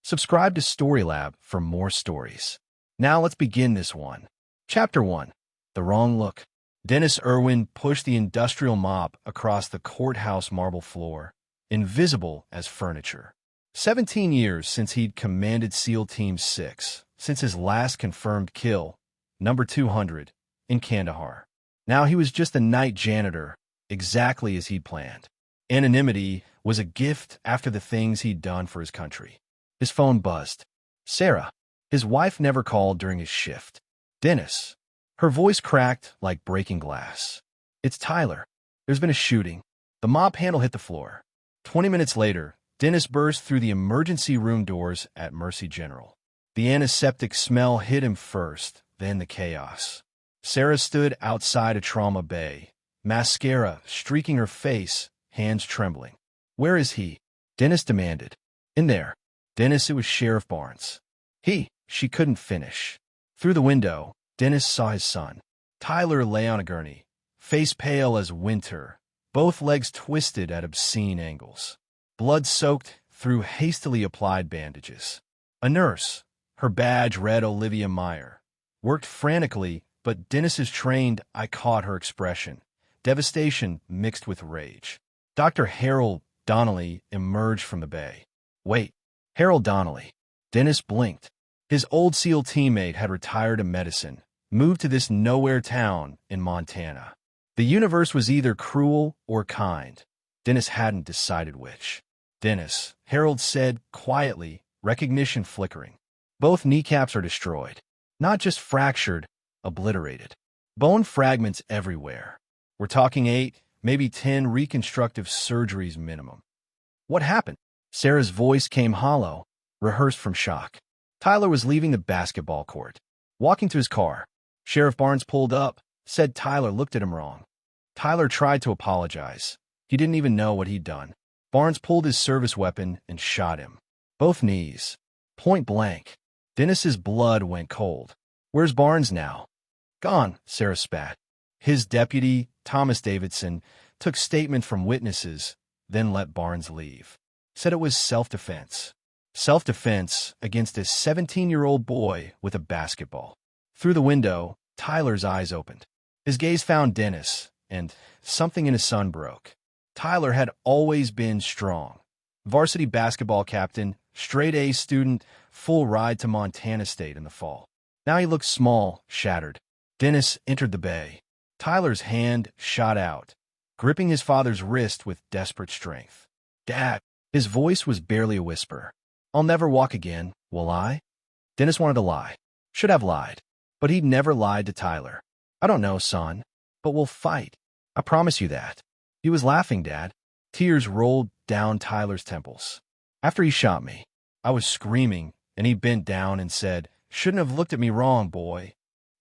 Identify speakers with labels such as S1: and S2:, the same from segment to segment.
S1: Subscribe to Storylab for more stories. Now let's begin this one. Chapter 1. The Wrong Look. Dennis Irwin pushed the industrial mop across the courthouse marble floor, invisible as furniture. 17 years since he'd commanded SEAL Team 6, since his last confirmed kill, number 200, in Kandahar. Now he was just a night janitor, exactly as he'd planned. Anonymity was a gift after the things he'd done for his country. His phone buzzed. Sarah. His wife never called during his shift. Dennis. Her voice cracked like breaking glass. It's Tyler. There's been a shooting. The mop handle hit the floor. 20 minutes later, Dennis burst through the emergency room doors at Mercy General. The antiseptic smell hit him first, then the chaos. Sarah stood outside a trauma bay, mascara streaking her face, hands trembling. Where is he? Dennis demanded. In there. Dennis, it was Sheriff Barnes. She couldn't finish. Through the window, Dennis saw his son. Tyler lay on a gurney, face pale as winter, both legs twisted at obscene angles. Blood soaked through hastily applied bandages. A nurse, her badge read Olivia Meyer, worked frantically, but Dennis's trained eye caught her expression, devastation mixed with rage. Dr. Harold Donnelly emerged from the bay. Wait, Harold Donnelly. Dennis blinked. His old SEAL teammate had retired to medicine, moved to this nowhere town in Montana. The universe was either cruel or kind. Dennis hadn't decided which. Dennis, Harold said quietly, recognition flickering. Both kneecaps are destroyed. Not just fractured, obliterated. Bone fragments everywhere. We're talking 8, maybe 10 reconstructive surgeries minimum. What happened? Sarah's voice came hollow, rehearsed from shock. Tyler was leaving the basketball court, walking to his car. Sheriff Barnes pulled up, said Tyler looked at him wrong. Tyler tried to apologize. He didn't even know what he'd done. Barnes pulled his service weapon and shot him. Both knees. Point blank. Dennis's blood went cold. Where's Barnes now? Gone, Sarah spat. His deputy, Thomas Davidson, took statement from witnesses, then let Barnes leave. Said it was self-defense. Self-defense against a 17-year-old boy with a basketball. Through the window, Tyler's eyes opened. His gaze found Dennis, and something in his son broke. Tyler had always been strong. Varsity basketball captain, straight-A student, full ride to Montana State in the fall. Now he looked small, shattered. Dennis entered the bay. Tyler's hand shot out, gripping his father's wrist with desperate strength. Dad. His voice was barely a whisper. I'll never walk again, will I? Dennis wanted to lie. Should have lied. But he'd never lied to Tyler. I don't know, son, but we'll fight. I promise you that. He was laughing, Dad. Tears rolled down Tyler's temples. After he shot me, I was screaming, and he bent down and said, shouldn't have looked at me wrong, boy.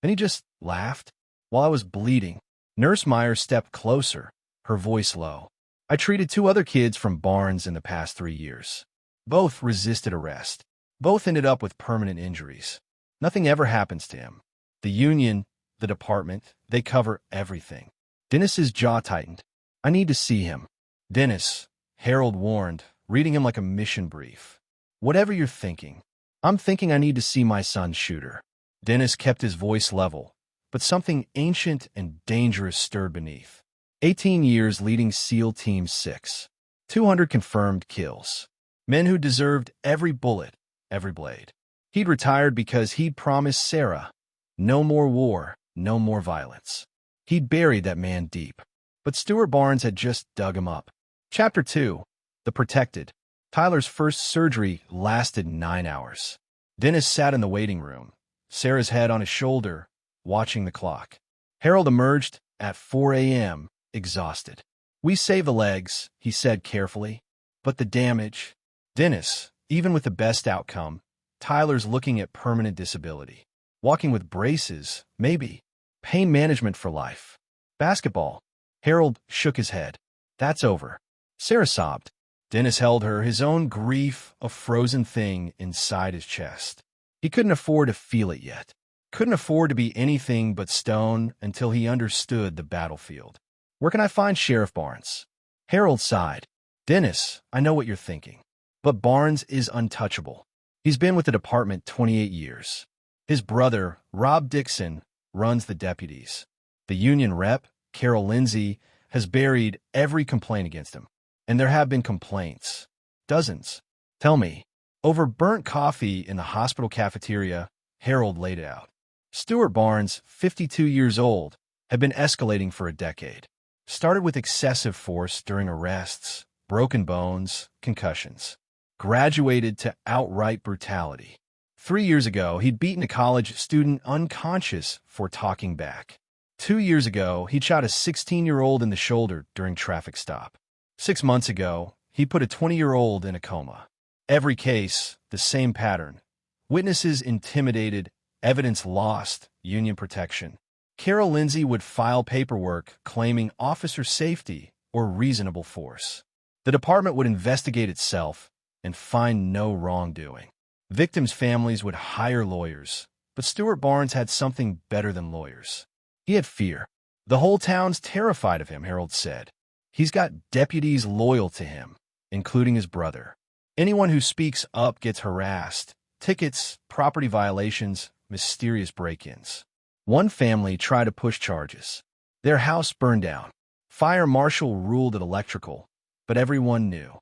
S1: Then he just laughed. While I was bleeding, Nurse Meyer stepped closer, her voice low. I treated 2 other kids from Barnes in the past 3 years. Both resisted arrest. Both ended up with permanent injuries. Nothing ever happens to him. The union, the department, they cover everything. Dennis's jaw tightened. I need to see him. Dennis, Harold warned, reading him like a mission brief. Whatever you're thinking, I'm thinking I need to see my son's shooter. Dennis kept his voice level, but something ancient and dangerous stirred beneath. 18 years leading SEAL Team 6. 200 confirmed kills. Men who deserved every bullet, every blade. He'd retired because he'd promised Sarah, no more war, no more violence. He'd buried that man deep. But Stuart Barnes had just dug him up. Chapter 2. The Protected. Tyler's first surgery lasted 9 hours. Dennis sat in the waiting room, Sarah's head on his shoulder, watching the clock. Harold emerged at 4 a.m., exhausted. We saved the legs, he said carefully. But the damage. Dennis, even with the best outcome, Tyler's looking at permanent disability. Walking with braces, maybe. Pain management for life. Basketball. Harold shook his head. That's over. Sarah sobbed. Dennis held her, his own grief a frozen thing inside his chest. He couldn't afford to feel it yet. Couldn't afford to be anything but stone until he understood the battlefield. Where can I find Sheriff Barnes? Harold sighed. Dennis, I know what you're thinking. But Barnes is untouchable. He's been with the department 28 years. His brother, Rob Dixon, runs the deputies. The union rep, Carol Lindsay, has buried every complaint against him. And there have been complaints. Dozens. Tell me. Over burnt coffee in the hospital cafeteria, Harold laid it out. Stuart Barnes, 52 years old, had been escalating for a decade. Started with excessive force during arrests, broken bones, concussions. Graduated to outright brutality. 3 years ago, he'd beaten a college student unconscious for talking back. 2 years ago, he'd shot a 16-year-old in the shoulder during traffic stop. 6 months ago, he put a 20-year-old in a coma. Every case, the same pattern. Witnesses intimidated, evidence lost, union protection. Carol Lindsay would file paperwork claiming officer safety or reasonable force. The department would investigate itself and find no wrongdoing. Victims' families would hire lawyers, but Stuart Barnes had something better than lawyers. He had fear. The whole town's terrified of him, Harold said. He's got deputies loyal to him, including his brother. Anyone who speaks up gets harassed. Tickets, property violations, mysterious break-ins. One family tried to push charges. Their house burned down. Fire marshal ruled it electrical, but everyone knew.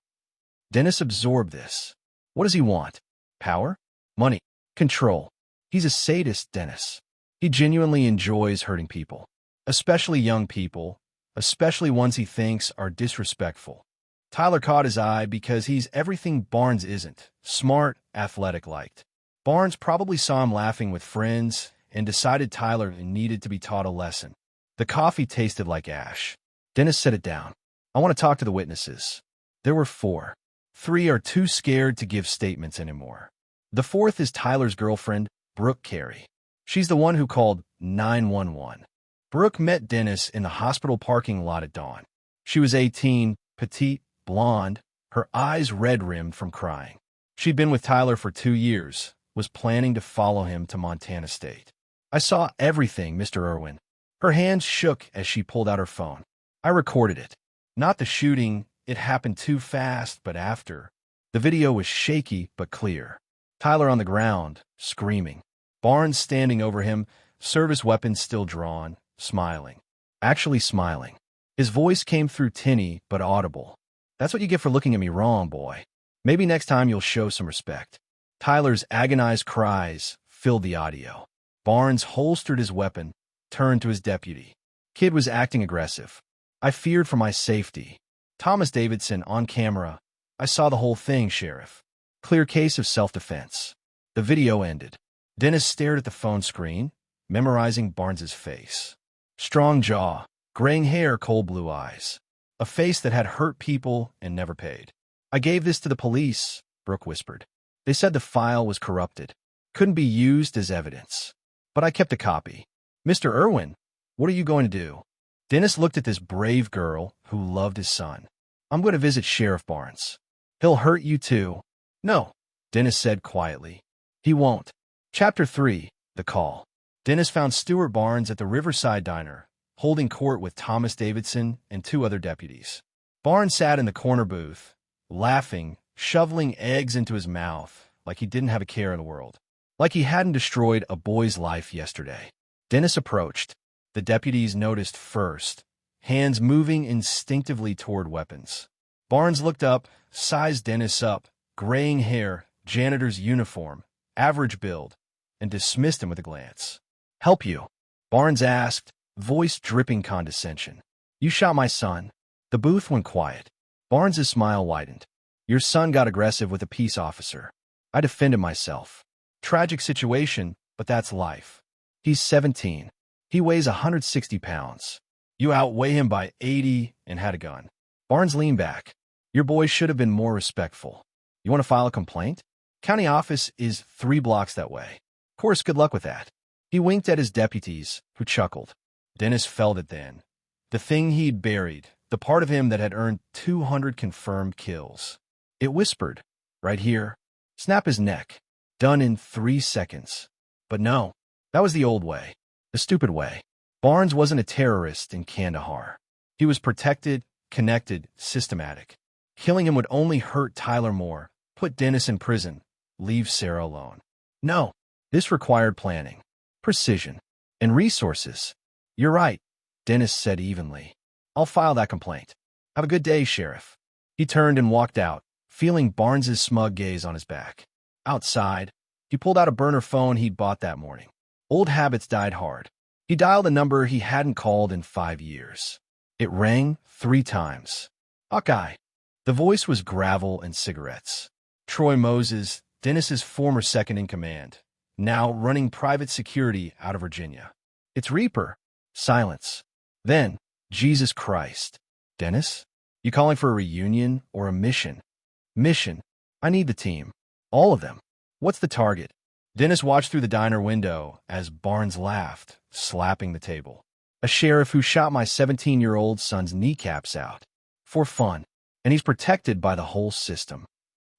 S1: Dennis absorbed this. What does he want? Power? Money? Control? He's a sadist, Dennis. He genuinely enjoys hurting people, especially young people, especially ones he thinks are disrespectful. Tyler caught his eye because he's everything Barnes isn't. Smart, athletic-liked. Barnes probably saw him laughing with friends and decided Tyler needed to be taught a lesson. The coffee tasted like ash. Dennis set it down. I want to talk to the witnesses. There were 4. 3 are too scared to give statements anymore. The 4th is Tyler's girlfriend, Brooke Carey. She's the one who called 911. Brooke met Dennis in the hospital parking lot at dawn. She was 18, petite, blonde, her eyes red-rimmed from crying. She'd been with Tyler for 2 years, was planning to follow him to Montana State. I saw everything, Mr. Irwin. Her hands shook as she pulled out her phone. I recorded it. Not the shooting, it happened too fast, but after. The video was shaky but clear. Tyler on the ground, screaming. Barnes standing over him, service weapons still drawn, smiling. Actually smiling. His voice came through tinny but audible. That's what you get for looking at me wrong, boy. Maybe next time you'll show some respect. Tyler's agonized cries filled the audio. Barnes holstered his weapon, turned to his deputy. Kid was acting aggressive. I feared for my safety. Thomas Davidson on camera. I saw the whole thing, Sheriff. Clear case of self-defense. The video ended. Dennis stared at the phone screen, memorizing Barnes's face. Strong jaw, graying hair, cold blue eyes. A face that had hurt people and never paid. I gave this to the police, Brooke whispered. They said the file was corrupted. Couldn't be used as evidence. But I kept a copy. Mr. Irwin, what are you going to do? Dennis looked at this brave girl who loved his son. I'm going to visit Sheriff Barnes. He'll hurt you too. No, Dennis said quietly. He won't. Chapter 3, The Call. Dennis found Stuart Barnes at the Riverside Diner, holding court with Thomas Davidson and 2 other deputies. Barnes sat in the corner booth, laughing, shoveling eggs into his mouth like he didn't have a care in the world. Like he hadn't destroyed a boy's life yesterday. Dennis approached. The deputies noticed first, hands moving instinctively toward weapons. Barnes looked up, sized Dennis up, graying hair, janitor's uniform, average build, and dismissed him with a glance. Help you? Barnes asked, voice dripping condescension. You shot my son. The booth went quiet. Barnes's smile widened. Your son got aggressive with a peace officer. I defended myself. Tragic situation, but that's life. He's 17. He weighs 160 pounds. You outweigh him by 80 and had a gun. Barnes leaned back. Your boy should have been more respectful. You want to file a complaint? County office is 3 blocks that way. Of course, good luck with that. He winked at his deputies, who chuckled. Dennis felt it then. The thing he'd buried, the part of him that had earned 200 confirmed kills. It whispered, right here, snap his neck. Done in 3 seconds. But no, that was the old way. The stupid way. Barnes wasn't a terrorist in Kandahar. He was protected, connected, systematic. Killing him would only hurt Tyler more, put Dennis in prison, leave Sarah alone. No, this required planning, precision, and resources. You're right, Dennis said evenly. I'll file that complaint. Have a good day, Sheriff. He turned and walked out, feeling Barnes's smug gaze on his back. Outside, he pulled out a burner phone he'd bought that morning. Old habits died hard. He dialed a number he hadn't called in 5 years. It rang 3 times. Hawkeye. The voice was gravel and cigarettes. Troy Moses, Dennis's former second-in-command, now running private security out of Virginia. It's Reaper. Silence. Then, Jesus Christ. Dennis? You calling for a reunion or a mission? Mission. I need the team. All of them. What's the target? Dennis watched through the diner window as Barnes laughed, slapping the table. A sheriff who shot my 17-year-old son's kneecaps out. For fun. And he's protected by the whole system.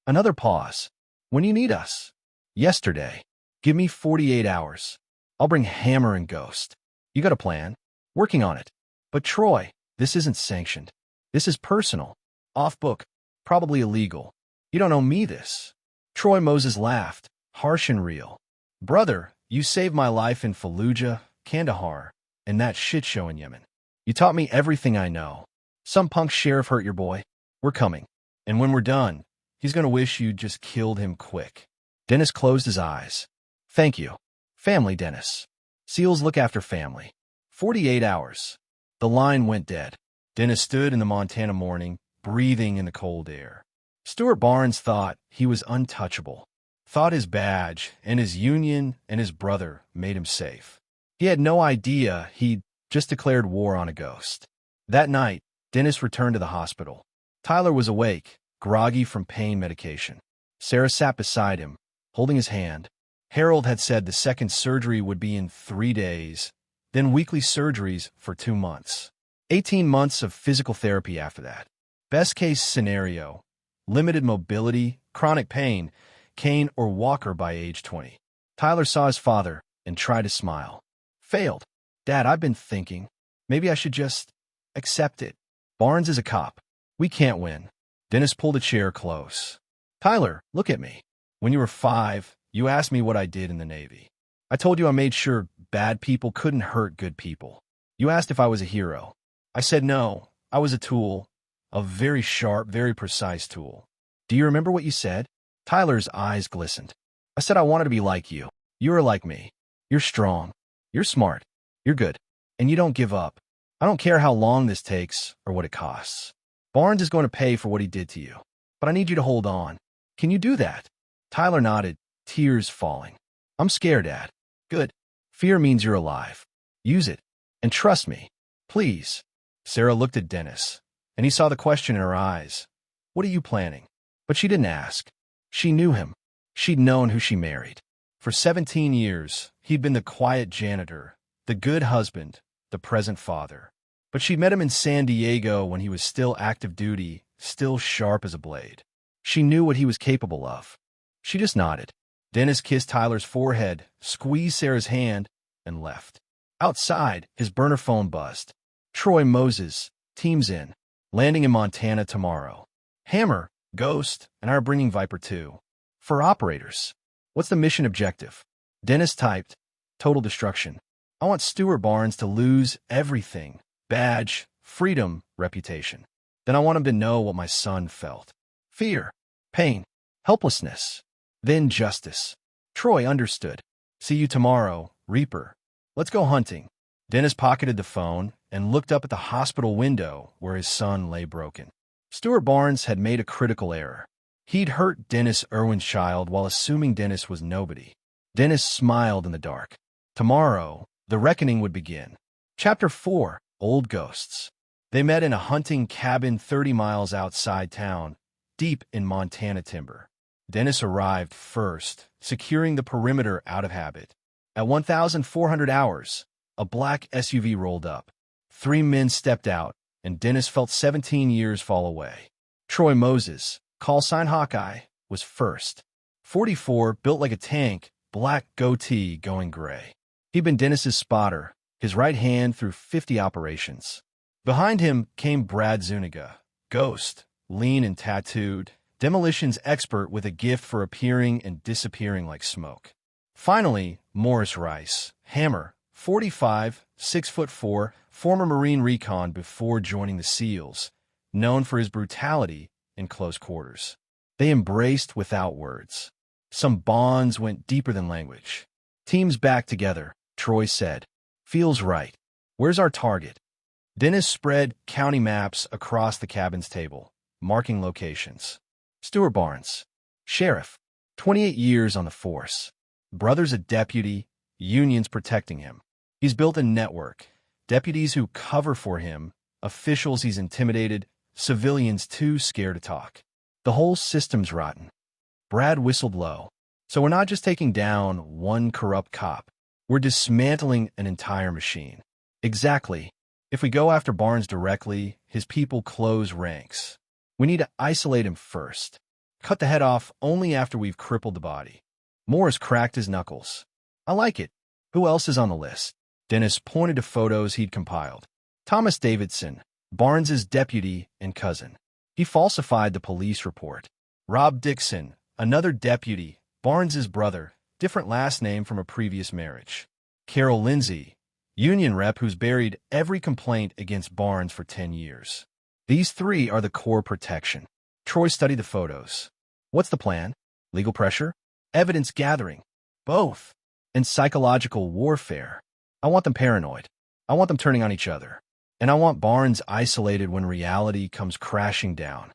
S1: Another pause. When you need us? Yesterday. Give me 48 hours. I'll bring Hammer and Ghost. You got a plan? Working on it. But Troy, this isn't sanctioned. This is personal. Off book. Probably illegal. You don't owe me this. Troy Moses laughed, harsh and real. Brother, you saved my life in Fallujah, Kandahar, and that shit show in Yemen. You taught me everything I know. Some punk sheriff hurt your boy. We're coming. And when we're done, he's going to wish you'd just killed him quick. Dennis closed his eyes. Thank you. Family, Dennis. SEALs look after family. 48 hours. The line went dead. Dennis stood in the Montana morning, breathing in the cold air. Stuart Barnes thought he was untouchable. Thought his badge and his union and his brother made him safe. He had no idea he'd just declared war on a ghost. That night, Dennis returned to the hospital. Tyler was awake, groggy from pain medication. Sarah sat beside him, holding his hand. Harold had said the second surgery would be in 3 days, then weekly surgeries for 2 months. 18 months of physical therapy after that. Best case scenario, limited mobility, chronic pain, cane or walker by age 20. Tyler saw his father and tried to smile. Failed. Dad, I've been thinking, maybe I should just accept it. Barnes is a cop. We can't win. Dennis pulled a chair close. Tyler, look at me. When you were 5, you asked me what I did in the Navy. I told you I made sure bad people couldn't hurt good people. You asked if I was a hero. I said no, I was a tool, a very sharp, very precise tool. Do you remember what you said? Tyler's eyes glistened. I said I wanted to be like you. You are like me. You're strong. You're smart. You're good. And you don't give up. I don't care how long this takes or what it costs. Barnes is going to pay for what he did to you. But I need you to hold on. Can you do that? Tyler nodded, tears falling. I'm scared, Dad. Good. Fear means you're alive. Use it. And trust me. Please. Sarah looked at Dennis, and he saw the question in her eyes. What are you planning? But she didn't ask. She knew him. She'd known who she married. For 17 years, he'd been the quiet janitor, the good husband, the present father. But she'd met him in San Diego when he was still active duty, still sharp as a blade. She knew what he was capable of. She just nodded. Dennis kissed Tyler's forehead, squeezed Sarah's hand, and left. Outside, his burner phone buzzed. Troy Moses, team's in, landing in Montana tomorrow. Hammer, Ghost, and I are bringing Viper 2. For operators. What's the mission objective? Dennis typed, total destruction. I want Stuart Barnes to lose everything. Badge, freedom, reputation. Then I want him to know what my son felt. Fear, pain, helplessness. Then justice. Troy understood. See you tomorrow, Reaper. Let's go hunting. Dennis pocketed the phone and looked up at the hospital window where his son lay broken. Stuart Barnes had made a critical error. He'd hurt Dennis Irwin's child while assuming Dennis was nobody. Dennis smiled in the dark. Tomorrow, the reckoning would begin. Chapter 4, Old Ghosts. They met in a hunting cabin 30 miles outside town, deep in Montana timber. Dennis arrived first, securing the perimeter out of habit. At 1,400 hours, a black SUV rolled up. 3 men stepped out, and Dennis felt 17 years fall away. Troy Moses, call sign Hawkeye, was first. 44, built like a tank, black goatee going gray. He'd been Dennis's spotter, his right hand through 50 operations. Behind him came Brad Zuniga, Ghost, lean and tattooed, demolitions expert with a gift for appearing and disappearing like smoke. Finally, Morris Rice, Hammer, 45, 6'4", former Marine recon before joining the SEALs, known for his brutality in close quarters. They embraced without words. Some bonds went deeper than language. Teams back together, Troy said. Feels right. Where's our target? Dennis spread county maps across the cabin's table, marking locations. Stuart Barnes, sheriff, 28 years on the force. Brother's a deputy, unions protecting him. He's built a network, deputies who cover for him, officials he's intimidated, civilians too scared to talk. The whole system's rotten. Brad whistled low. So we're not just taking down one corrupt cop. We're dismantling an entire machine. Exactly. If we go after Barnes directly, his people close ranks. We need to isolate him first. Cut the head off only after we've crippled the body. Morris cracked his knuckles. I like it. Who else is on the list? Dennis pointed to photos he'd compiled. Thomas Davidson, Barnes's deputy and cousin. He falsified the police report. Rob Dixon, another deputy, Barnes's brother, different last name from a previous marriage. Carol Lindsay, union rep who's buried every complaint against Barnes for 10 years. These three are the core protection. Troy studied the photos. What's the plan? Legal pressure? Evidence gathering? Both. And psychological warfare. I want them paranoid. I want them turning on each other. And I want Barnes isolated when reality comes crashing down.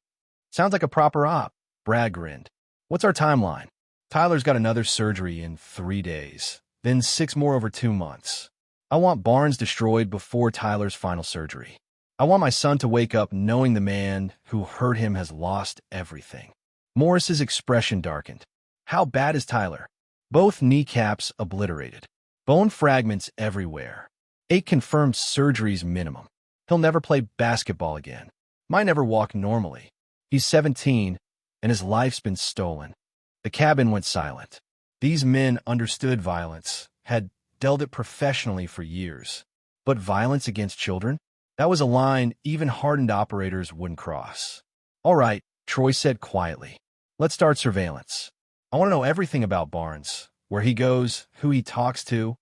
S1: Sounds like a proper op. Brad grinned. What's our timeline? Tyler's got another surgery in 3 days, then 6 more over 2 months. I want Barnes destroyed before Tyler's final surgery. I want my son to wake up knowing the man who hurt him has lost everything. Morris's expression darkened. How bad is Tyler? Both kneecaps obliterated. Bone fragments everywhere. 8 confirmed surgeries minimum. He'll never play basketball again. Might never walk normally. He's 17, and his life's been stolen. The cabin went silent. These men understood violence, had dealt it professionally for years. But violence against children? That was a line even hardened operators wouldn't cross. All right, Troy said quietly. Let's start surveillance. I want to know everything about Barnes, where he goes, who he talks to,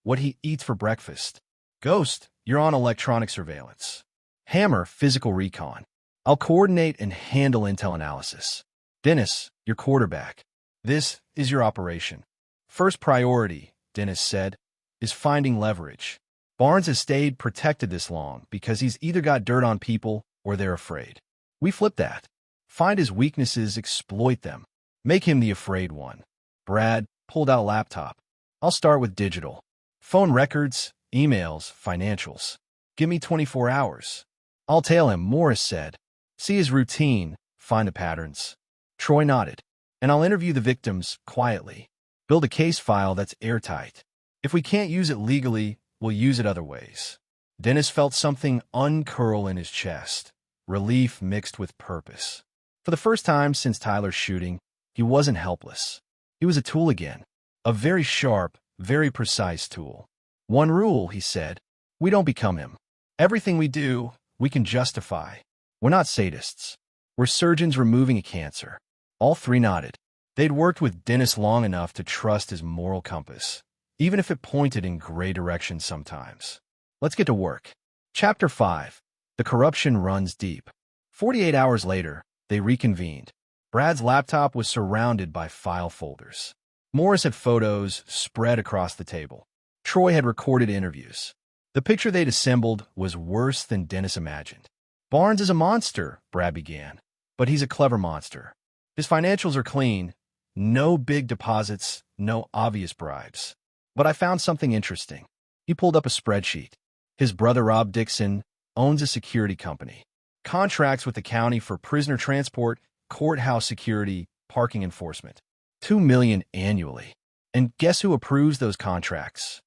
S1: what he eats for breakfast. Ghost, you're on electronic surveillance. Hammer, physical recon. I'll coordinate and handle intel analysis. Dennis, your quarterback. This is your operation. First priority, Dennis said, is finding leverage. Barnes has stayed protected this long because he's either got dirt on people or they're afraid. We flip that. Find his weaknesses, exploit them. Make him the afraid one. Brad pulled out a laptop. I'll start with digital. Phone records, emails, financials. Give me 24 hours. I'll tail him, Morris said. See his routine, find the patterns. Troy nodded. And I'll interview the victims quietly. Build a case file that's airtight. If we can't use it legally, we'll use it other ways. Dennis felt something uncurl in his chest, relief mixed with purpose. For the first time since Tyler's shooting, he wasn't helpless. He was a tool again. A very sharp, very precise tool. One rule, he said. We don't become him. Everything we do, we can justify. We're not sadists. We're surgeons removing a cancer. All three nodded. They'd worked with Dennis long enough to trust his moral compass, even if it pointed in gray directions sometimes. Let's get to work. Chapter 5. The corruption runs deep. 48 hours later, they reconvened. Brad's laptop was surrounded by file folders. Morris had photos spread across the table. Troy had recorded interviews. The picture they'd assembled was worse than Dennis imagined. Barnes is a monster, Brad began, but he's a clever monster. His financials are clean. No big deposits, no obvious bribes. But I found something interesting. He pulled up a spreadsheet. His brother Rob Dixon owns a security company. Contracts with the county for prisoner transport, courthouse security, parking enforcement. $2 million annually. And guess who approves those contracts?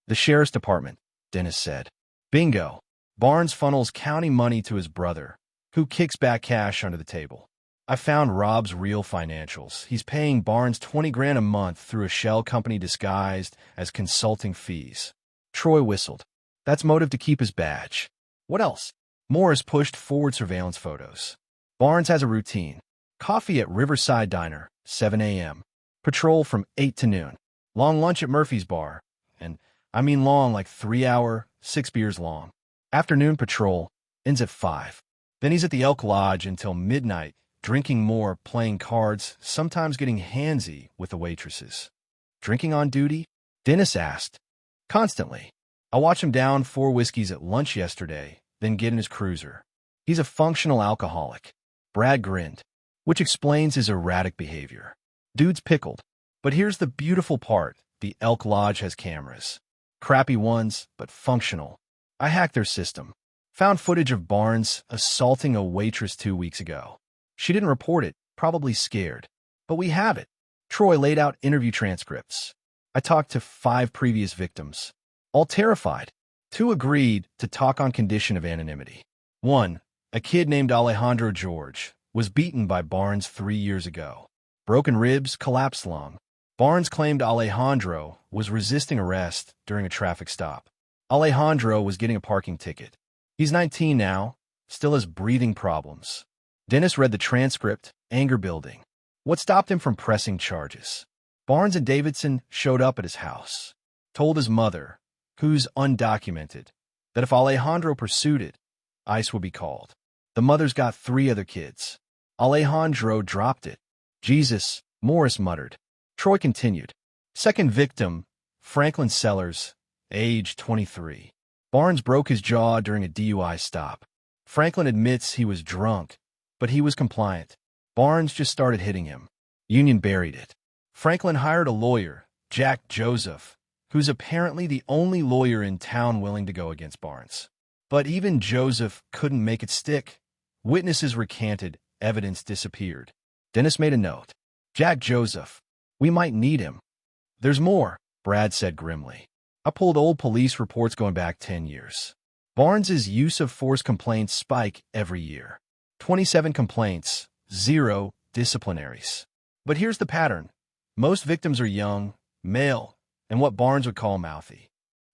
S1: The sheriff's department, Dennis said. Bingo. Barnes funnels county money to his brother, who kicks back cash under the table. I found Rob's real financials. He's paying Barnes $20,000 a month through a shell company disguised as consulting fees. Troy whistled. That's motive to keep his badge. What else? Morris pushed forward surveillance photos. Barnes has a routine. Coffee at Riverside Diner, 7 a.m. Patrol from 8 to noon. Long lunch at Murphy's Bar. And I mean long, like 3 hour, 6 beers long. Afternoon patrol ends at 5. Then he's at the Elk Lodge until midnight, drinking more, playing cards, sometimes getting handsy with the waitresses. Drinking on duty? Dennis asked. Constantly. I watched him down 4 whiskeys at lunch yesterday, then get in his cruiser. He's a functional alcoholic. Brad grinned, which explains his erratic behavior. Dude's pickled. But here's the beautiful part. The Elk Lodge has cameras. Crappy ones, but functional. I hacked their system. Found footage of Barnes assaulting a waitress 2 weeks ago. She didn't report it, probably scared. But we have it. Troy laid out interview transcripts. I talked to 5 previous victims, all terrified. 2 agreed to talk on condition of anonymity. 1, a kid named Alejandro George, was beaten by Barnes 3 years ago. Broken ribs, collapsed lung. Barnes claimed Alejandro was resisting arrest during a traffic stop. Alejandro was getting a parking ticket. He's 19 now, still has breathing problems. Dennis read the transcript, anger building. What stopped him from pressing charges? Barnes and Davidson showed up at his house, told his mother, who's undocumented, that if Alejandro pursued it, ICE would be called. The mother's got 3 other kids. Alejandro dropped it. Jesus, Morris muttered. Troy continued. Second victim, Franklin Sellers, age 23. Barnes broke his jaw during a DUI stop. Franklin admits he was drunk, but he was compliant. Barnes just started hitting him. Union buried it. Franklin hired a lawyer, Jack Joseph, who's apparently the only lawyer in town willing to go against Barnes. But even Joseph couldn't make it stick. Witnesses recanted, evidence disappeared. Dennis made a note. Jack Joseph. We might need him. There's more, Brad said grimly. I pulled old police reports going back 10 years. Barnes's use of force complaints spike every year. 27 complaints, 0 disciplinaries. But here's the pattern. Most victims are young, male, and what Barnes would call mouthy.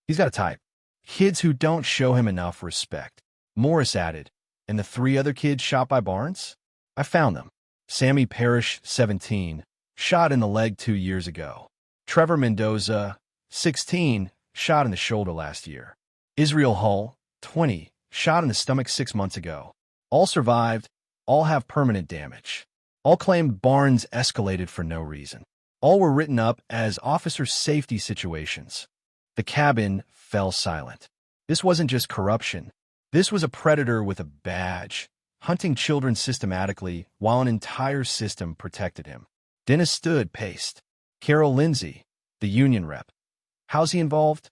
S1: He's got a type. Kids who don't show him enough respect. Morris added, and the 3 other kids shot by Barnes? I found them. Sammy Parrish, 17, shot in the leg 2 years ago. Trevor Mendoza, 16, shot in the shoulder last year. Israel Hull, 20, shot in the stomach 6 months ago. All survived, all have permanent damage. All claimed Barnes escalated for no reason. All were written up as officer safety situations. The cabin fell silent. This wasn't just corruption. This was a predator with a badge, hunting children systematically while an entire system protected him. Dennis stood, paced. Carol Lindsay, the union rep. How's he involved?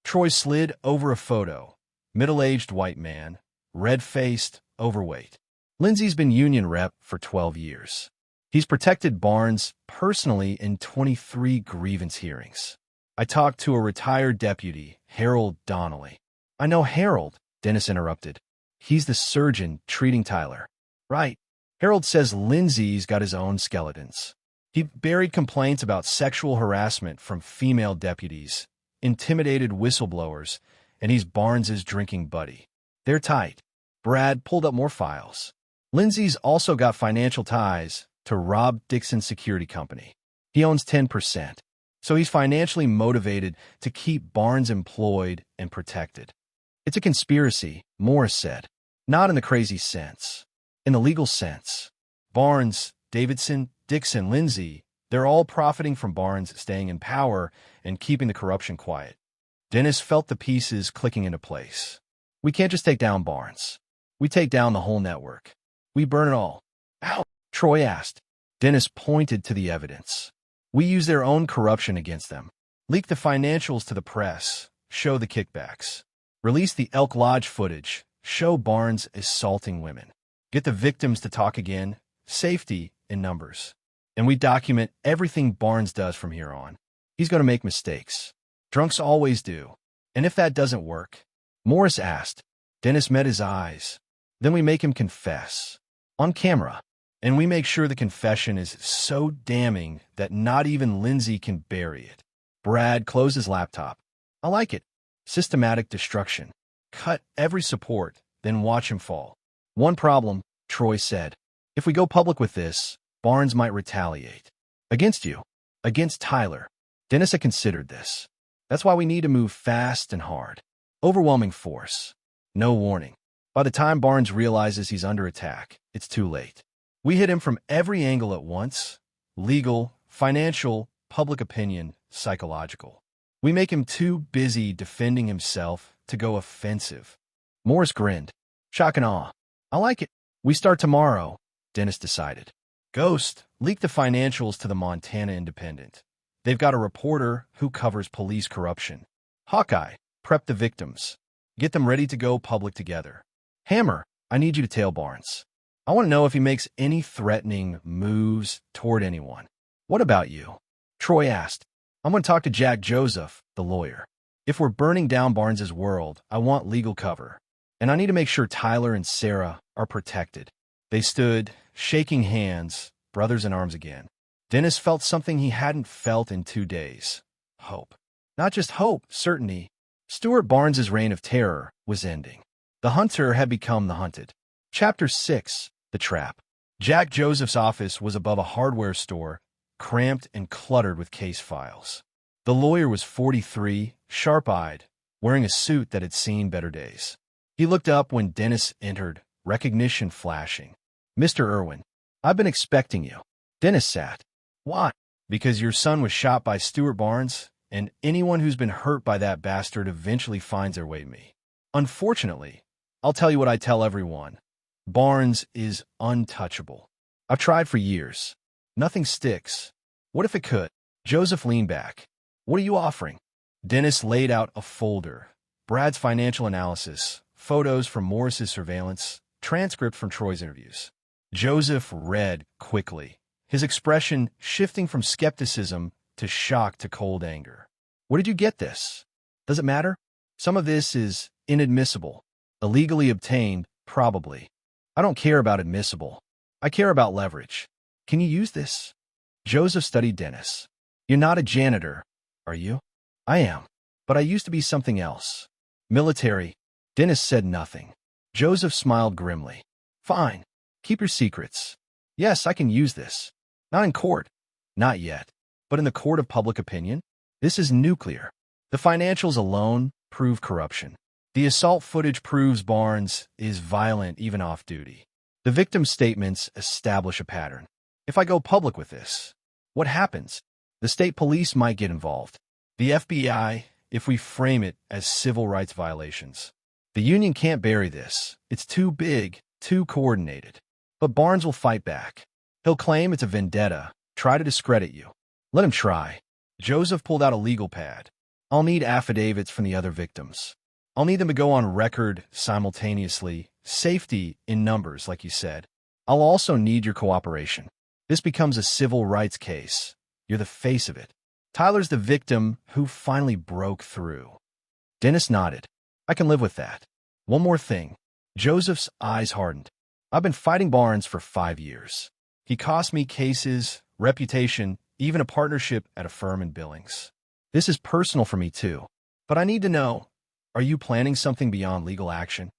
S1: Troy slid over a photo. Middle-aged white man, red-faced, overweight. Lindsay's been union rep for 12 years. He's protected Barnes personally in 23 grievance hearings. I talked to a retired deputy, Harold Donnelly. I know Harold, Dennis interrupted. He's the surgeon treating Tyler. Right. Harold says Lindsay's got his own skeletons. He buried complaints about sexual harassment from female deputies, intimidated whistleblowers, and he's Barnes's drinking buddy. They're tight. Brad pulled up more files. Lindsay's also got financial ties to Rob Dixon's security company. He owns 10%, so he's financially motivated to keep Barnes employed and protected. It's a conspiracy, Morris said. Not in the crazy sense. In the legal sense. Barnes, Davidson, Dixon, Lindsay, they're all profiting from Barnes staying in power and keeping the corruption quiet. Dennis felt the pieces clicking into place. We can't just take down Barnes. We take down the whole network. We burn it all. Ow, Troy asked. Dennis pointed to the evidence. We use their own corruption against them. Leak the financials to the press. Show the kickbacks. Release the Elk Lodge footage. Show Barnes assaulting women. Get the victims to talk again. Safety in numbers. And we document everything Barnes does from here on. He's going to make mistakes. Drunks always do. And if that doesn't work, Morris asked. Dennis met his eyes. Then we make him confess. On camera. And we make sure the confession is so damning that not even Lindsay can bury it. Brad closed his laptop. I like it. Systematic destruction. Cut every support, then watch him fall. One problem, Troy said. If we go public with this, Barnes might retaliate. Against you. Against Tyler. Dennis had considered this. That's why we need to move fast and hard. Overwhelming force. No warning. By the time Barnes realizes he's under attack, it's too late. We hit him from every angle at once. Legal, financial, public opinion, psychological. We make him too busy defending himself to go offensive. Morris grinned. Shock and awe. I like it. We start tomorrow, Dennis decided. Ghost, leak the financials to the Montana Independent. They've got a reporter who covers police corruption. Hawkeye, prep the victims. Get them ready to go public together. Hammer, I need you to tail Barnes. I want to know if he makes any threatening moves toward anyone. What about you? Troy asked. I'm going to talk to Jack Joseph, the lawyer. If we're burning down Barnes's world, I want legal cover. And I need to make sure Tyler and Sarah are protected. They stood, shaking hands, brothers in arms again. Dennis felt something he hadn't felt in 2 days. Hope. Not just hope, certainty. Stuart Barnes's reign of terror was ending. The hunter had become the hunted. Chapter 6. The Trap. Jack Joseph's office was above a hardware store, cramped and cluttered with case files. The lawyer was 43, sharp-eyed, wearing a suit that had seen better days. He looked up when Dennis entered, recognition flashing. Mr. Irwin, I've been expecting you. Dennis sat. Why? Because your son was shot by Stuart Barnes, and anyone who's been hurt by that bastard eventually finds their way to me. Unfortunately, I'll tell you what I tell everyone. Barnes is untouchable. I've tried for years. Nothing sticks. What if it could? Joseph leaned back. What are you offering? Dennis laid out a folder. Brad's financial analysis, photos from Morris's surveillance, transcript from Troy's interviews. Joseph read quickly, his expression shifting from skepticism to shock to cold anger. Where did you get this? Does it matter? Some of this is inadmissible. Illegally obtained, probably. I don't care about admissible. I care about leverage. Can you use this? Joseph studied Dennis. You're not a janitor, are you? I am. But I used to be something else. Military. Dennis said nothing. Joseph smiled grimly. Fine. Keep your secrets. Yes, I can use this. Not in court. Not yet. But in the court of public opinion? This is nuclear. The financials alone prove corruption. The assault footage proves Barnes is violent even off-duty. The victim's statements establish a pattern. If I go public with this, what happens? The state police might get involved. The FBI, if we frame it as civil rights violations. The union can't bury this. It's too big, too coordinated. But Barnes will fight back. He'll claim it's a vendetta, try to discredit you. Let him try. Joseph pulled out a legal pad. I'll need affidavits from the other victims. I'll need them to go on record simultaneously. Safety in numbers, like you said. I'll also need your cooperation. This becomes a civil rights case. You're the face of it. Tyler's the victim who finally broke through. Dennis nodded. I can live with that. One more thing. Joseph's eyes hardened. I've been fighting Barnes for 5 years. He cost me cases, reputation, even a partnership at a firm in Billings. This is personal for me too. But I need to know, are you planning something beyond legal action?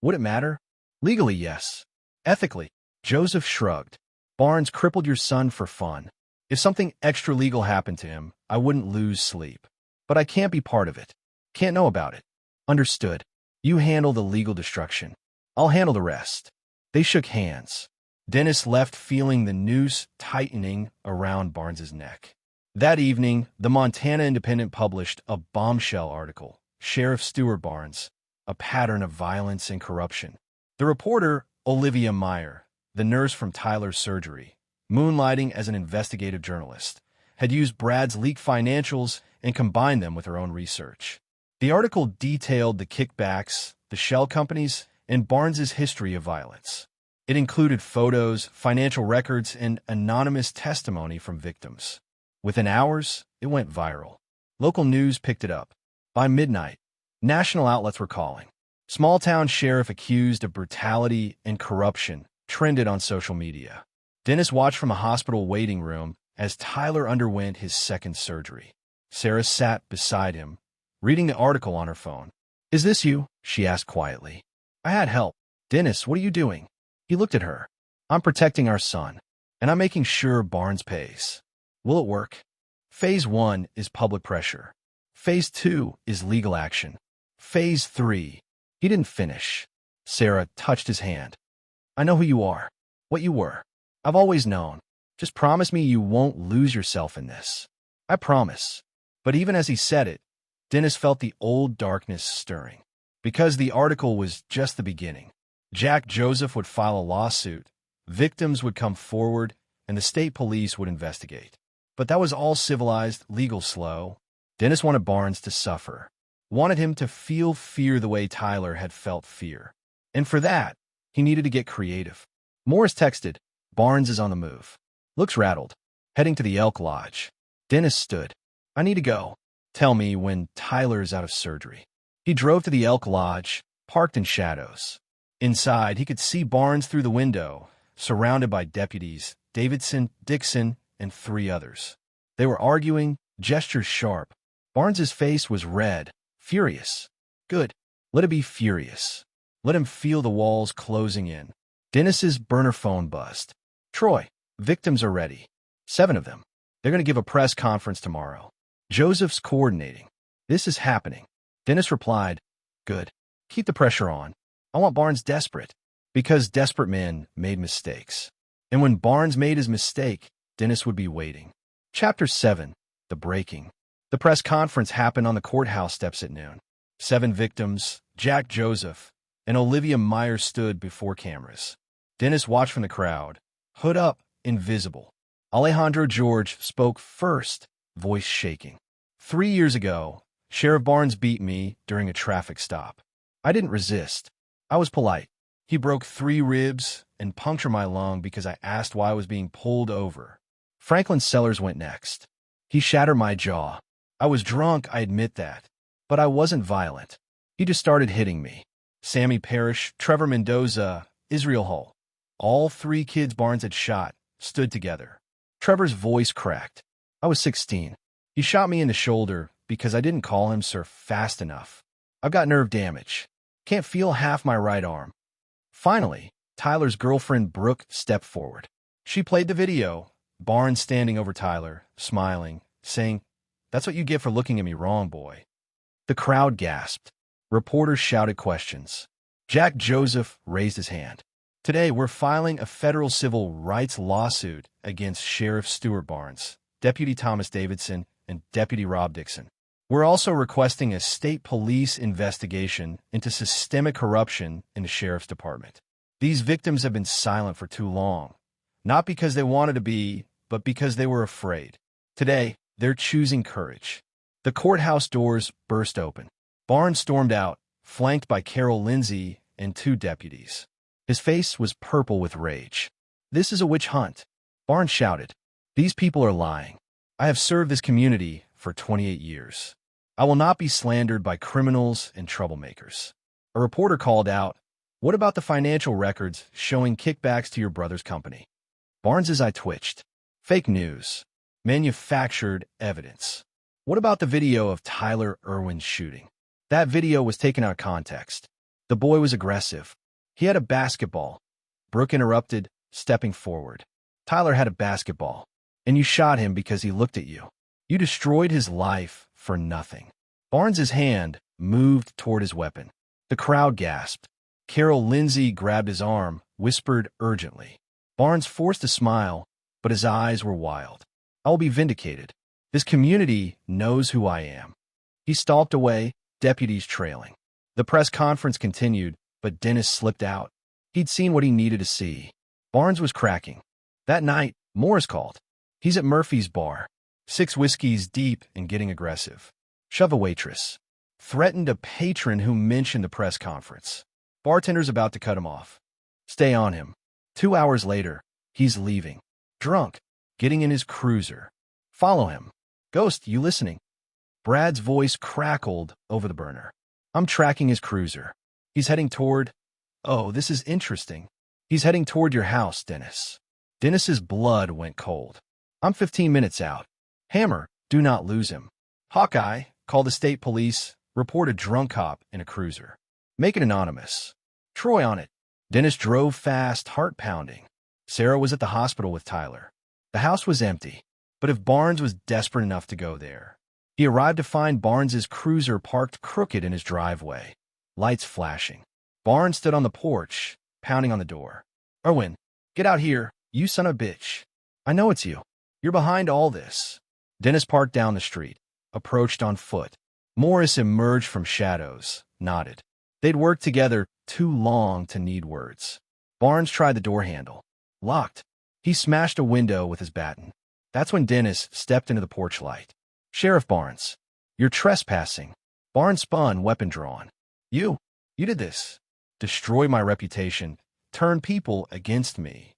S1: Would it matter? Legally, yes. Ethically, Joseph shrugged. Barnes crippled your son for fun. If something extra-legal happened to him, I wouldn't lose sleep. But I can't be part of it. Can't know about it. Understood. You handle the legal destruction. I'll handle the rest. They shook hands. Dennis left feeling the noose tightening around Barnes's neck. That evening, the Montana Independent published a bombshell article, Sheriff Stuart Barnes, a pattern of violence and corruption. The reporter, Olivia Meyer, the nurse from Tyler's surgery, moonlighting as an investigative journalist, had used Brad's leaked financials and combined them with her own research. The article detailed the kickbacks, the shell companies, and Barnes's history of violence. It included photos, financial records, and anonymous testimony from victims. Within hours, it went viral. Local news picked it up. By midnight, national outlets were calling. Small-town sheriff accused of brutality and corruption trended on social media. Dennis watched from a hospital waiting room as Tyler underwent his second surgery. Sarah sat beside him, reading the article on her phone. Is this you? She asked quietly. I had help. Dennis, what are you doing? He looked at her. I'm protecting our son, and I'm making sure Barnes pays. Will it work? Phase 1 is public pressure. Phase 2 is legal action. Phase 3. He didn't finish. Sarah touched his hand. I know who you are. What you were. I've always known. Just promise me you won't lose yourself in this. I promise. But even as he said it, Dennis felt the old darkness stirring. Because the article was just the beginning. Jack Joseph would file a lawsuit, victims would come forward, and the state police would investigate. But that was all civilized, legal slow. Dennis wanted Barnes to suffer. Wanted him to feel fear the way Tyler had felt fear. And for that, he needed to get creative. Morris texted, Barnes is on the move. Looks rattled. Heading to the Elk Lodge. Dennis stood. I need to go. Tell me when Tyler's out of surgery. He drove to the Elk Lodge, parked in shadows. Inside, he could see Barnes through the window, surrounded by deputies, Davidson, Dixon, and 3 others. They were arguing, gestures sharp. Barnes's face was red, furious. Good. Let it be furious. Let him feel the walls closing in. Dennis's burner phone buzzed. Troy, victims are ready. 7 of them. They're going to give a press conference tomorrow. Joseph's coordinating. This is happening. Dennis replied, Good. Keep the pressure on. I want Barnes desperate. Because desperate men made mistakes. And when Barnes made his mistake, Dennis would be waiting. Chapter 7. The Breaking. The press conference happened on the courthouse steps at noon. 7 victims, Jack Joseph, and Olivia Myers stood before cameras. Dennis watched from the crowd, hood up, invisible. Alejandro George spoke first, voice shaking. 3 years ago, Sheriff Barnes beat me during a traffic stop. I didn't resist. I was polite. He broke 3 ribs and punctured my lung because I asked why I was being pulled over. Franklin Sellers went next. He shattered my jaw. I was drunk, I admit that. But I wasn't violent. He just started hitting me. Sammy Parrish, Trevor Mendoza, Israel Hull. All 3 kids Barnes had shot stood together. Trevor's voice cracked. I was 16. He shot me in the shoulder because I didn't call him sir fast enough. I've got nerve damage. Can't feel half my right arm. Finally, Tyler's girlfriend Brooke stepped forward. She played the video, Barnes standing over Tyler, smiling, saying, That's what you get for looking at me wrong, boy. The crowd gasped. Reporters shouted questions. Jack Joseph raised his hand. Today, we're filing a federal civil rights lawsuit against Sheriff Stuart Barnes, Deputy Thomas Davidson, and Deputy Rob Dixon. We're also requesting a state police investigation into systemic corruption in the sheriff's department. These victims have been silent for too long, not because they wanted to be, but because they were afraid. Today, they're choosing courage. The courthouse doors burst open. Barnes stormed out, flanked by Carol Lindsay and 2 deputies. His face was purple with rage. This is a witch hunt. Barnes shouted. These people are lying. I have served this community for 28 years. I will not be slandered by criminals and troublemakers. A reporter called out, What about the financial records showing kickbacks to your brother's company? Barnes's eye twitched. Fake news. Manufactured evidence. What about the video of Tyler Irwin's shooting? That video was taken out of context. The boy was aggressive. He had a basketball. Brooke interrupted, stepping forward. Tyler had a basketball, and you shot him because he looked at you. You destroyed his life for nothing. Barnes's hand moved toward his weapon. The crowd gasped. Carol Lindsay grabbed his arm, whispered urgently. Barnes forced a smile, but his eyes were wild. I will be vindicated. This community knows who I am. He stalked away, deputies trailing. The press conference continued, but Dennis slipped out. He'd seen what he needed to see. Barnes was cracking. That night, Morris called. He's at Murphy's bar. 6 whiskeys deep and getting aggressive. Shove a waitress. Threatened a patron who mentioned the press conference. Bartender's about to cut him off. Stay on him. 2 hours later, he's leaving. Drunk. Getting in his cruiser. Follow him. Ghost, you listening? Brad's voice crackled over the burner. I'm tracking his cruiser. He's heading toward... Oh, this is interesting. He's heading toward your house, Dennis. Dennis's blood went cold. I'm 15 minutes out. Hammer, do not lose him. Hawkeye, call the state police, report a drunk cop in a cruiser. Make it anonymous. Troy on it. Dennis drove fast, heart pounding. Sarah was at the hospital with Tyler. The house was empty, but if Barnes was desperate enough to go there, he arrived to find Barnes's cruiser parked crooked in his driveway, lights flashing. Barnes stood on the porch, pounding on the door. "Erwin, get out here, you son of a bitch. I know it's you. You're behind all this." Dennis parked down the street, approached on foot. Morris emerged from shadows, nodded. They'd worked together too long to need words. Barnes tried the door handle. Locked. He smashed a window with his baton. That's when Dennis stepped into the porch light. "Sheriff Barnes, you're trespassing." Barnes spun, weapon drawn. You did this. Destroy my reputation. Turn people against me."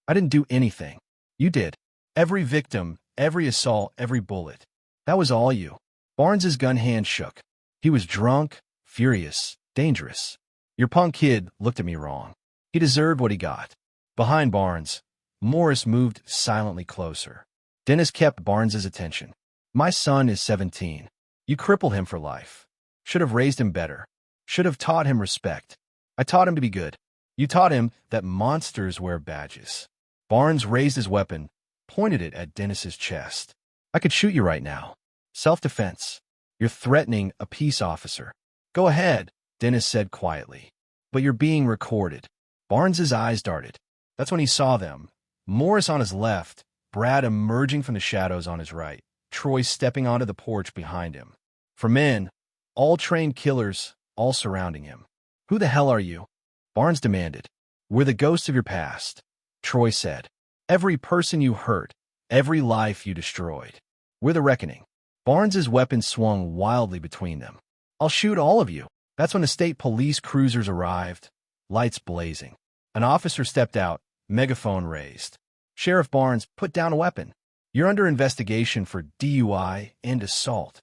S1: "I didn't do anything." "You did. Every victim, every assault, every bullet. That was all you." Barnes's gun hand shook. He was drunk, furious, dangerous. "Your punk kid looked at me wrong. He deserved what he got." Behind Barnes, Morris moved silently closer. Dennis kept Barnes's attention. "My son is 17. You cripple him for life. Should have raised him better. Should have taught him respect. I taught him to be good. You taught him that monsters wear badges." Barnes raised his weapon, pointed it at Dennis's chest. "I could shoot you right now. Self-defense. You're threatening a peace officer." "Go ahead," Dennis said quietly. "But you're being recorded." Barnes's eyes darted. That's when he saw them. Morris on his left, Brad emerging from the shadows on his right, Troy stepping onto the porch behind him. For men, all trained killers, all surrounding him. "Who the hell are you?" Barnes demanded. "We're the ghosts of your past," Troy said. "Every person you hurt, every life you destroyed. We're the reckoning." Barnes's weapon swung wildly between them. "I'll shoot all of you." That's when the state police cruisers arrived, lights blazing. An officer stepped out, megaphone raised. "Sheriff Barnes, put down a weapon. You're under investigation for DUI and assault."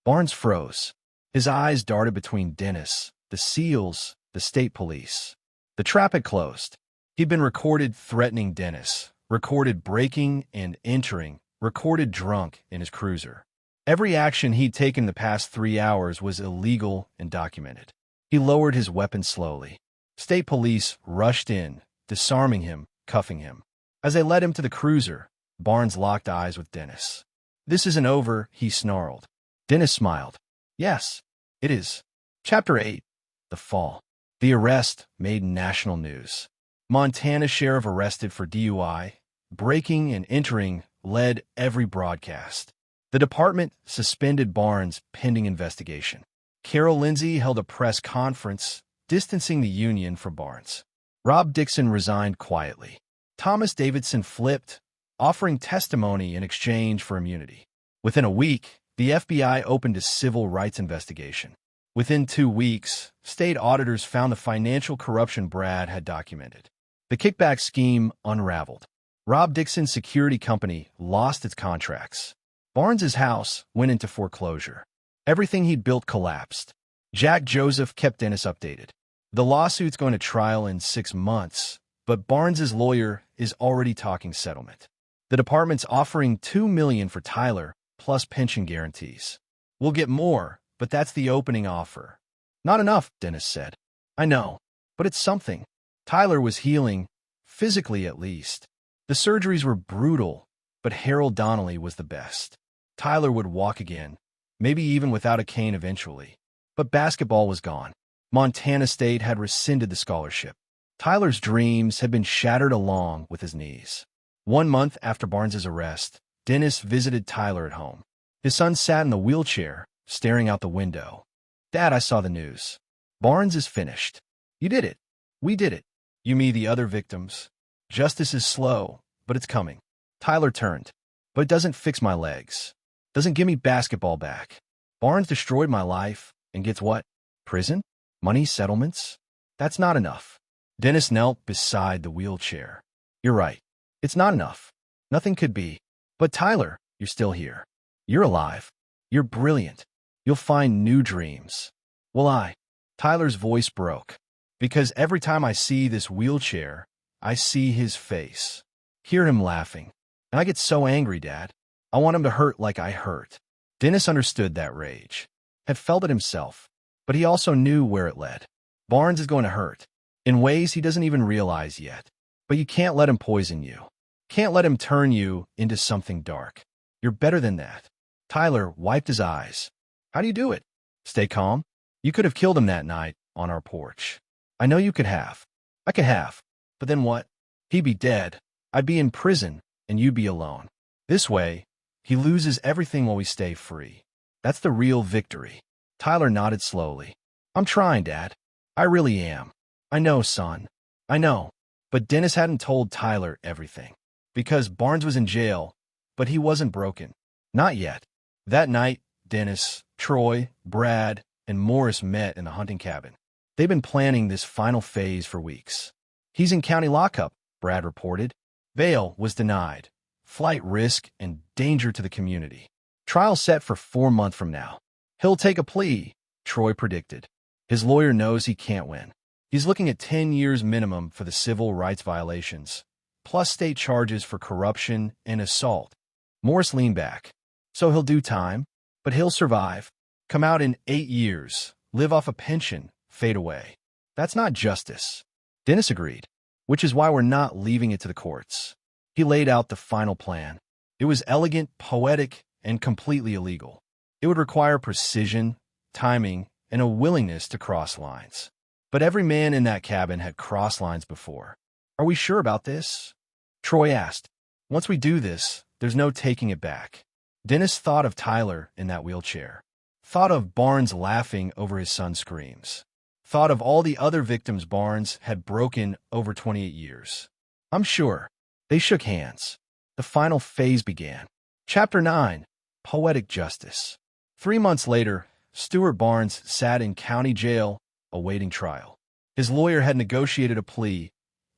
S1: Barnes froze. His eyes darted between Dennis, the SEALs, the state police. The trap had closed. He'd been recorded threatening Dennis, recorded breaking and entering, recorded drunk in his cruiser. Every action he'd taken the past 3 hours was illegal and documented. He lowered his weapon slowly. State police rushed in, disarming him, cuffing him. As they led him to the cruiser, Barnes locked eyes with Dennis. "This isn't over," he snarled. Dennis smiled. "Yes, it is." Chapter 8. The Fall. The arrest made national news. Montana sheriff arrested for DUI, breaking and entering led every broadcast. The department suspended Barnes pending investigation. Carol Lindsay held a press conference, distancing the union from Barnes. Rob Dixon resigned quietly. Thomas Davidson flipped, offering testimony in exchange for immunity. Within a week, the FBI opened a civil rights investigation. Within 2 weeks, state auditors found the financial corruption Brad had documented. The kickback scheme unraveled. Rob Dixon's security company lost its contracts. Barnes's house went into foreclosure. Everything he'd built collapsed. Jack Joseph kept Dennis updated. The lawsuit's going to trial in 6 months, but Barnes's lawyer is already talking settlement. The department's offering $2 million for Tyler, plus pension guarantees. "We'll get more, but that's the opening offer." "Not enough," Dennis said. "I know, but it's something." Tyler was healing, physically at least. The surgeries were brutal, but Harold Donnelly was the best. Tyler would walk again, maybe even without a cane eventually. But basketball was gone. Montana State had rescinded the scholarship. Tyler's dreams had been shattered along with his knees. 1 month after Barnes's arrest, Dennis visited Tyler at home. His son sat in the wheelchair, staring out the window. "Dad, I saw the news. Barnes is finished." "You did it. We did it. You mean the other victims. Justice is slow, but it's coming." Tyler turned. "But it doesn't fix my legs. Doesn't give me basketball back. Barnes destroyed my life, and gets what? Prison? Money, settlements? That's not enough." Dennis knelt beside the wheelchair. "You're right. It's not enough. Nothing could be. But Tyler, you're still here. You're alive. You're brilliant. You'll find new dreams." "Will I?" Tyler's voice broke. "Because every time I see this wheelchair, I see his face. Hear him laughing. And I get so angry, Dad. I want him to hurt like I hurt." Dennis understood that rage, had felt it himself, but he also knew where it led. Barnes is going to hurt, in ways he doesn't even realize yet. But you can't let him poison you. Can't let him turn you into something dark. You're better than that. Tyler wiped his eyes. How do you do it? Stay calm. You could have killed him that night on our porch. I know you could have. I could have. But then what? He'd be dead. I'd be in prison, and you'd be alone. This way, he loses everything while we stay free. That's the real victory. Tyler nodded slowly. I'm trying, Dad. I really am. I know, son. I know. But Dennis hadn't told Tyler everything. Because Barnes was in jail, but he wasn't broken. Not yet. That night, Dennis, Troy, Brad, and Morris met in the hunting cabin. They've been planning this final phase for weeks. He's in county lockup, Brad reported. Bail was denied. Flight risk and danger to the community. Trial set for 4 months from now. He'll take a plea, Troy predicted. His lawyer knows he can't win. He's looking at 10 years minimum for the civil rights violations, plus state charges for corruption and assault. Morris leaned back. So he'll do time, but he'll survive. Come out in 8 years, live off a pension, fade away. That's not justice. Dennis agreed, which is why we're not leaving it to the courts. He laid out the final plan. It was elegant, poetic, and completely illegal. It would require precision, timing, and a willingness to cross lines. But every man in that cabin had crossed lines before. Are we sure about this? Troy asked. Once we do this, there's no taking it back. Dennis thought of Tyler in that wheelchair. Thought of Barnes laughing over his son's screams. Thought of all the other victims Barnes had broken over 28 years. I'm sure. They shook hands. The final phase began. Chapter 9, Poetic Justice. 3 months later, Stuart Barnes sat in county jail, awaiting trial. His lawyer had negotiated a plea,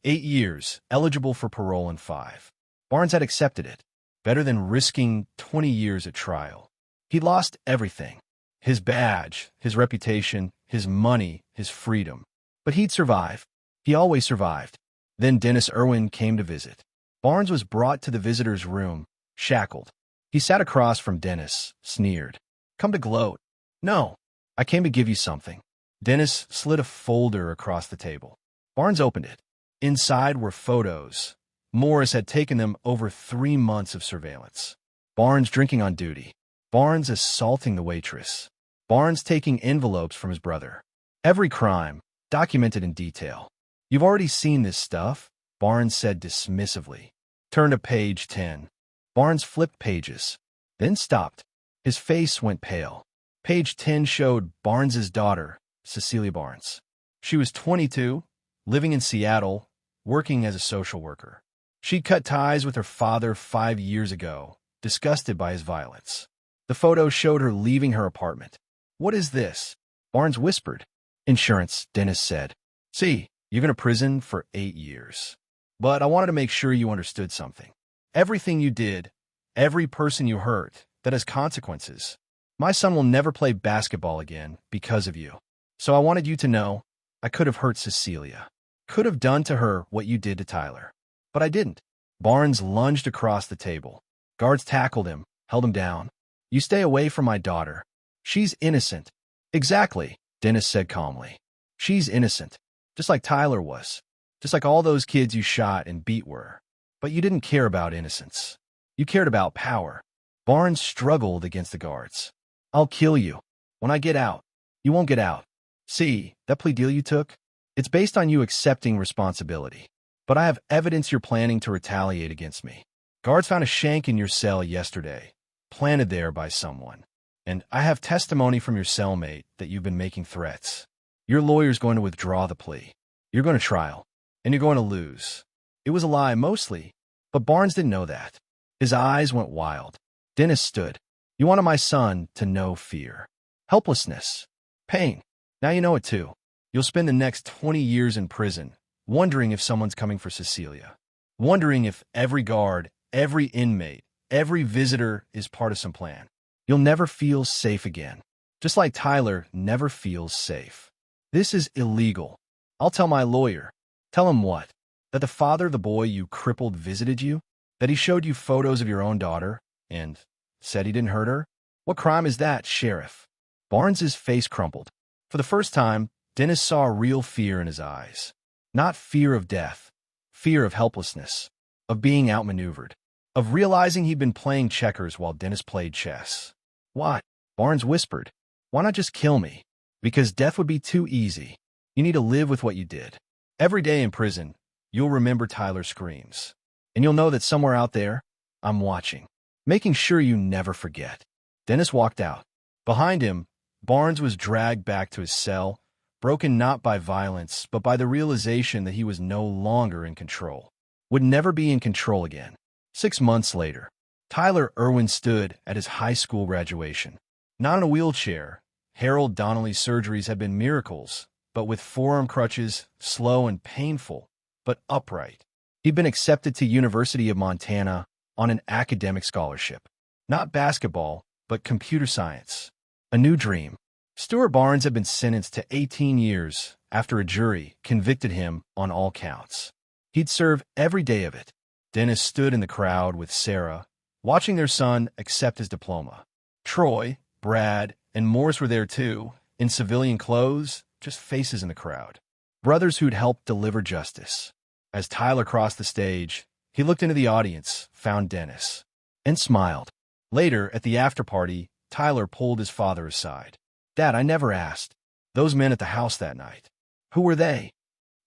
S1: 8 years, eligible for parole in 5. Barnes had accepted it. Better than risking 20 years at trial. He lost everything. His badge, his reputation, his money, his freedom. But he'd survive. He always survived. Then Dennis Irwin came to visit. Barnes was brought to the visitor's room, shackled. He sat across from Dennis, sneered. Come to gloat. No, I came to give you something. Dennis slid a folder across the table. Barnes opened it. Inside were photos. Morris had taken them over 3 months of surveillance. Barnes drinking on duty. Barnes assaulting the waitress. Barnes taking envelopes from his brother. Every crime, documented in detail. You've already seen this stuff, Barnes said dismissively. Turn to page 10. Barnes flipped pages, then stopped. His face went pale. Page 10 showed Barnes's daughter, Cecilia Barnes. She was 22, living in Seattle, working as a social worker. She'd cut ties with her father 5 years ago, disgusted by his violence. The photo showed her leaving her apartment. What is this? Barnes whispered. Insurance, Dennis said. See, you're going to prison for 8 years. But I wanted to make sure you understood something. Everything you did, every person you hurt, that has consequences. My son will never play basketball again because of you. So I wanted you to know I could have hurt Cecilia. Could have done to her what you did to Tyler. But I didn't. Barnes lunged across the table. Guards tackled him, held him down. You stay away from my daughter. She's innocent. Exactly, Dennis said calmly. She's innocent. Just like Tyler was. Just like all those kids you shot and beat were. But you didn't care about innocence. You cared about power. Barnes struggled against the guards. I'll kill you. When I get out. You won't get out. See, that plea deal you took? It's based on you accepting responsibility. But I have evidence you're planning to retaliate against me. Guards found a shank in your cell yesterday, planted there by someone. And I have testimony from your cellmate that you've been making threats. Your lawyer's going to withdraw the plea. You're going to trial, and you're going to lose. It was a lie mostly, but Barnes didn't know that. His eyes went wild. Dennis stood. You wanted my son to know fear, helplessness, pain. Now you know it too. You'll spend the next 20 years in prison, wondering if someone's coming for Cecilia. Wondering if every guard, every inmate, every visitor is part of some plan. You'll never feel safe again. Just like Tyler never feels safe. This is illegal. I'll tell my lawyer. Tell him what? That the father of the boy you crippled visited you? That he showed you photos of your own daughter and said he didn't hurt her? What crime is that, Sheriff? Barnes's face crumpled. For the first time, Dennis saw real fear in his eyes. Not fear of death. fear of helplessness, of being outmaneuvered, of realizing he'd been playing checkers while Dennis played chess. "What?" Barnes whispered. "Why not just kill me? Because death would be too easy. You need to live with what you did. Every day in prison, you'll remember Tyler's screams. And you'll know that somewhere out there, I'm watching, making sure you never forget." Dennis walked out. Behind him, Barnes was dragged back to his cell, broken not by violence, but by the realization that he was no longer in control. Would never be in control again. 6 months later, Tyler Irwin stood at his high school graduation. Not in a wheelchair. Harold Donnelly's surgeries had been miracles, but with forearm crutches, slow and painful, but upright. He'd been accepted to University of Montana on an academic scholarship. Not basketball, but computer science. A new dream. Stuart Barnes had been sentenced to 18 years after a jury convicted him on all counts. He'd serve every day of it. Dennis stood in the crowd with Sarah, watching their son accept his diploma. Troy, Brad, and Morris were there too, in civilian clothes, just faces in the crowd. Brothers who'd helped deliver justice. As Tyler crossed the stage, he looked into the audience, found Dennis, and smiled. Later, at the after-party, Tyler pulled his father aside. "Dad, I never asked. Those men at the house that night. Who were they?"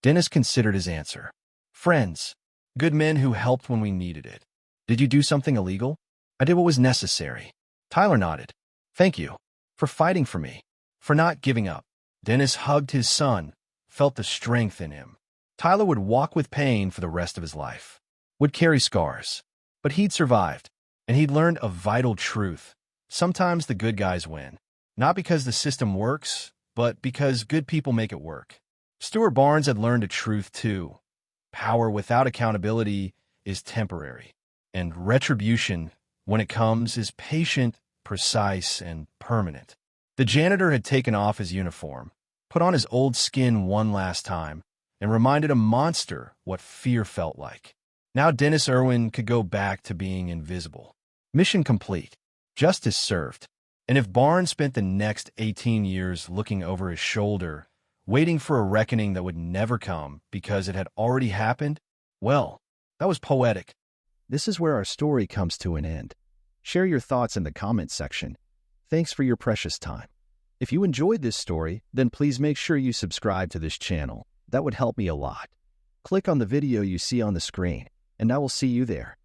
S1: Dennis considered his answer. "Friends. Good men who helped when we needed it." "Did you do something illegal?" "I did what was necessary." Tyler nodded. "Thank you. For fighting for me. For not giving up." Dennis hugged his son, felt the strength in him. Tyler would walk with pain for the rest of his life. Would carry scars. But he'd survived. And he'd learned a vital truth. Sometimes the good guys win. Not because the system works, but because good people make it work. Stuart Barnes had learned a truth too. Power without accountability is temporary. And retribution, when it comes, is patient, precise, and permanent. The janitor had taken off his uniform, put on his old skin one last time, and reminded a monster what fear felt like. Now Dennis Irwin could go back to being invisible. Mission complete. Justice served. And if Barnes spent the next 18 years looking over his shoulder, waiting for a reckoning that would never come because it had already happened, well, that was poetic.
S2: This is where our story comes to an end. Share your thoughts in the comments section. Thanks for your precious time. If you enjoyed this story, then please make sure you subscribe to this channel. That would help me a lot. Click on the video you see on the screen, and I will see you there.